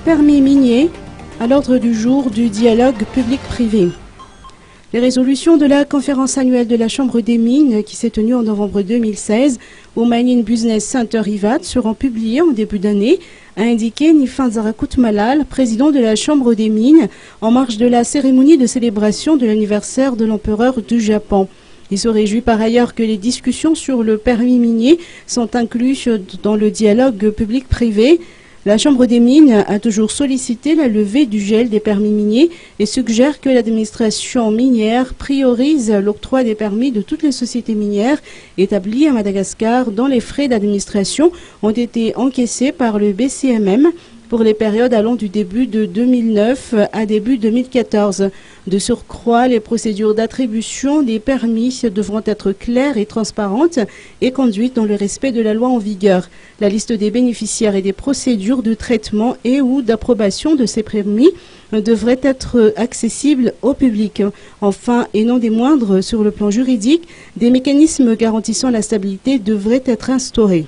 Permis minier à l'ordre du jour du dialogue public-privé. Les résolutions de la conférence annuelle de la Chambre des mines qui s'est tenue en novembre 2016 au Mining Business Center Ivat seront publiées en début d'année, a indiqué Nifan Zarakut Malal, président de la Chambre des mines, en marge de la cérémonie de célébration de l'anniversaire de l'empereur du Japon. Il se réjouit par ailleurs que les discussions sur le permis minier sont incluses dans le dialogue public-privé. La Chambre des mines a toujours sollicité la levée du gel des permis miniers et suggère que l'administration minière priorise l'octroi des permis de toutes les sociétés minières établies à Madagascar dont les frais d'administration ont été encaissés par le BCMM pour les périodes allant du début de 2009 à début 2014. De surcroît, les procédures d'attribution des permis devront être claires et transparentes et conduites dans le respect de la loi en vigueur. La liste des bénéficiaires et des procédures de traitement et ou d'approbation de ces permis devrait être accessible au public. Enfin, et non des moindres, sur le plan juridique, des mécanismes garantissant la stabilité devraient être instaurés.